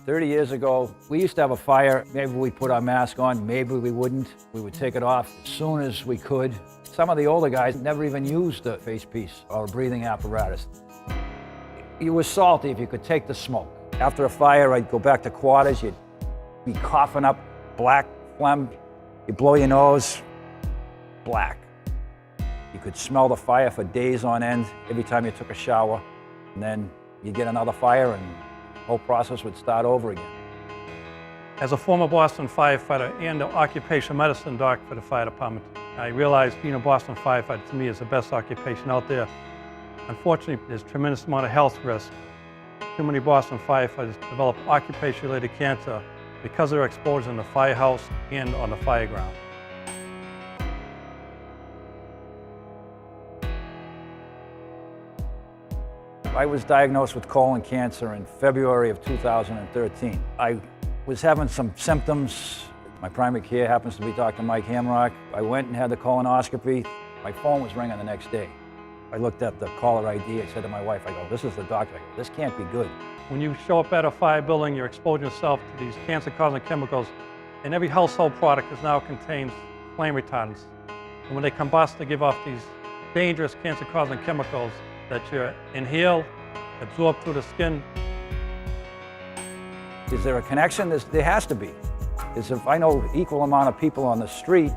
30 years ago, we used to have a fire. Maybe we put our mask on, maybe we wouldn't. We would take it off as soon as we could. Some of the older guys never even used a face piece or a breathing apparatus. You were salty if you could take the smoke. After a fire, I'd go back to quarters, you'd be coughing up black phlegm. You blow your nose, black. You could smell the fire for days on end every time you took a shower. And then you'd get another fire and the whole process would start over again. As a former Boston firefighter and an occupational medicine doc for the fire department, I realized being a Boston firefighter to me is the best occupation out there. Unfortunately, there's a tremendous amount of health risk. Too many Boston firefighters develop occupation-related cancer because of their exposure in the firehouse and on the fire ground. I was diagnosed with colon cancer in February of 2013. I was having some symptoms. My primary care happens to be Dr. Mike Hamrock. I went and had the colonoscopy. My phone was ringing the next day. I looked at the caller ID. I said to my wife, I go, this is the doctor. I go, this can't be good. When you show up at a fire building, you're exposing yourself to these cancer-causing chemicals, and every household product is now contains flame retardants. And when they combust, they give off these dangerous cancer-causing chemicals that you inhale, absorb through the skin. Is there a connection? There has to be. Because if I know equal amount of people on the street,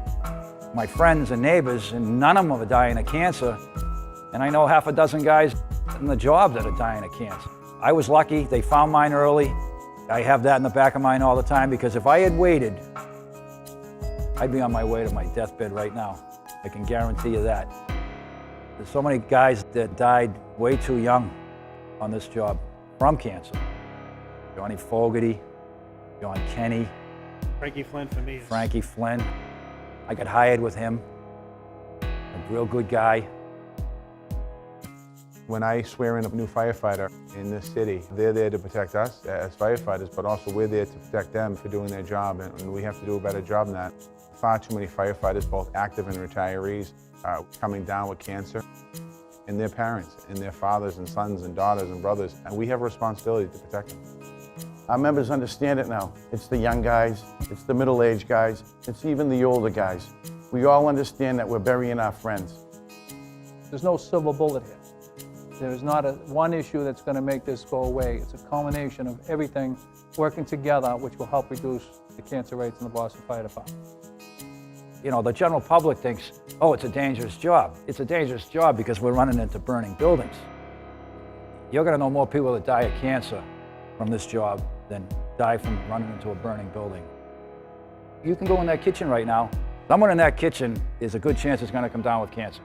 my friends and neighbors, and none of them are dying of cancer, and I know half a dozen guys in the job that are dying of cancer. I was lucky, they found mine early. I have that in the back of mine all the time because if I had waited, I'd be on my way to my deathbed right now. I can guarantee you that. There's so many guys that died way too young on this job from cancer. Johnny Fogarty, John Kenny. Frankie Flynn for me. Frankie Flynn. I got hired with him. A real good guy. When I swear in a new firefighter in this city, they're there to protect us as firefighters, but also we're there to protect them for doing their job, and we have to do a better job than that. Far too many firefighters, both active and retirees, are coming down with cancer, and their parents, and their fathers and sons and daughters and brothers, and we have a responsibility to protect them. Our members understand it now. It's the young guys, it's the middle-aged guys, it's even the older guys. We all understand that we're burying our friends. There's no silver bullet here. There's not one issue that's going to make this go away. It's a culmination of everything working together, which will help reduce the cancer rates in the Boston Fire Department. You know, the general public thinks, oh, it's a dangerous job. It's a dangerous job because we're running into burning buildings. You're going to know more people that die of cancer from this job than die from running into a burning building. You can go in that kitchen right now. Someone in that kitchen is a good chance is going to come down with cancer.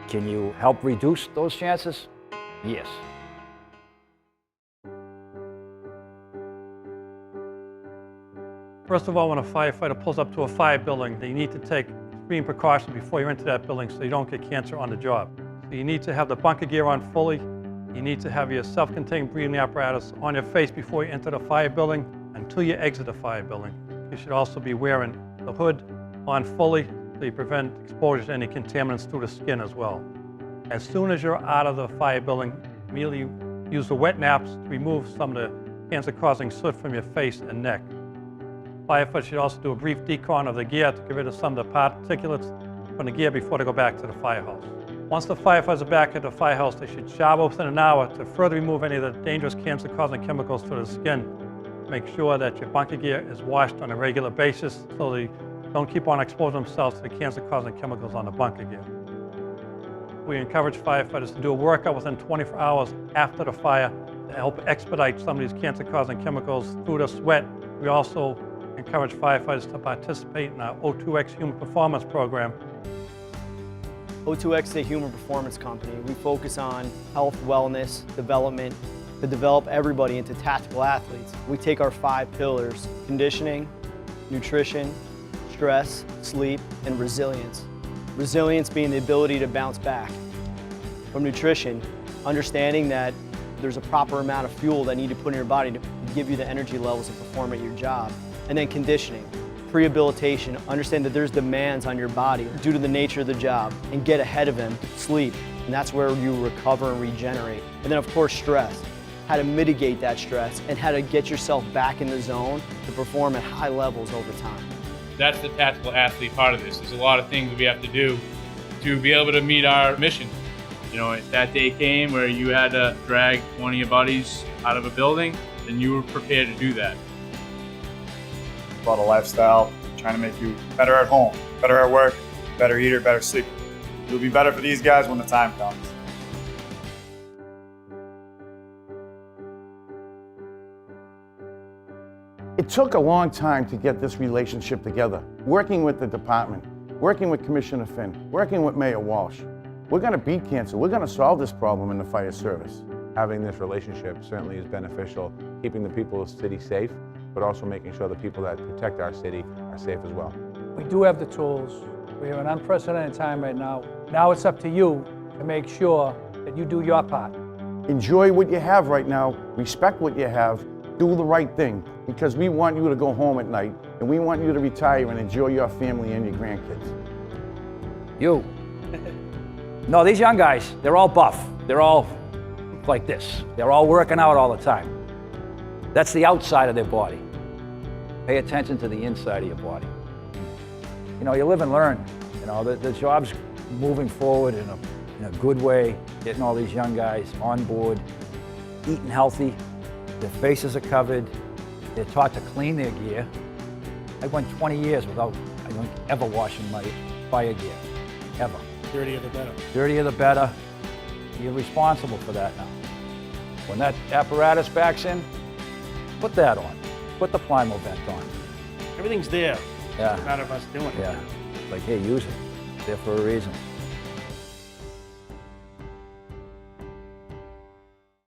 Can you help reduce those chances? Yes. First of all, when a firefighter pulls up to a fire building, they need to take extreme precautions before you enter that building so you don't get cancer on the job. So you need to have the bunker gear on fully. You need to have your self-contained breathing apparatus on your face before you enter the fire building until you exit the fire building. You should also be wearing the hood on fully so you prevent exposure to any contaminants through the skin as well. As soon as you're out of the fire building, immediately use the wet naps to remove some of the cancer-causing soot from your face and neck. Firefighters should also do a brief decon of the gear to get rid of some of the particulates from the gear before they go back to the firehouse. Once the firefighters are back at the firehouse, they should shower within an hour to further remove any of the dangerous cancer-causing chemicals to the skin. Make sure that your bunker gear is washed on a regular basis so they don't keep on exposing themselves to the cancer-causing chemicals on the bunker gear. We encourage firefighters to do a workout within 24 hours after the fire to help expedite some of these cancer-causing chemicals through the sweat. We also encourage firefighters to participate in our O2X Human Performance Program. O2X is a human performance company. We focus on health, wellness, development, to develop everybody into tactical athletes. We take our 5 pillars: conditioning, nutrition, stress, sleep, and resilience. Resilience being the ability to bounce back. From nutrition, understanding that there's a proper amount of fuel that you need to put in your body to give you the energy levels to perform at your job. And then conditioning, rehabilitation, understand that there's demands on your body due to the nature of the job, and get ahead of them. Sleep, and that's where you recover and regenerate. And then of course stress. how to mitigate that stress, and how to get yourself back in the zone to perform at high levels over time. That's the tactical athlete part of this. There's a lot of things we have to do to be able to meet our mission. You know, if that day came where you had to drag 20 of your buddies out of a building, then you were prepared to do that. About a lifestyle, trying to make you better at home, better at work, better eater, better sleeper. You'll be better for these guys when the time comes. It took a long time to get this relationship together, working with the department, working with Commissioner Finn, working with Mayor Walsh. We're going to beat cancer. We're going to solve this problem in the fire service. Having this relationship certainly is beneficial, keeping the people of the city safe, but also making sure the people that protect our city are safe as well. We do have the tools. We have an unprecedented time right now. Now it's up to you to make sure that you do your part. Enjoy what you have right now, respect what you have, do the right thing, because we want you to go home at night, and we want you to retire and enjoy your family and your grandkids. You. No, these young guys, they're all buff. They're all like this. They're all working out all the time. That's the outside of their body. Pay attention to the inside of your body. You know, you live and learn. You know, the job's moving forward in a good way, getting all these young guys on board, eating healthy, their faces are covered, they're taught to clean their gear. I went 20 years without, I think, ever washing my fire gear, ever. Dirtier the better. Dirtier the better. You're responsible for that now. When that apparatus backs in, put that on. Put the Plimo vent on. Everything's there. Yeah. It's a matter of us doing it. Yeah. Like, hey, use it. It's there for a reason.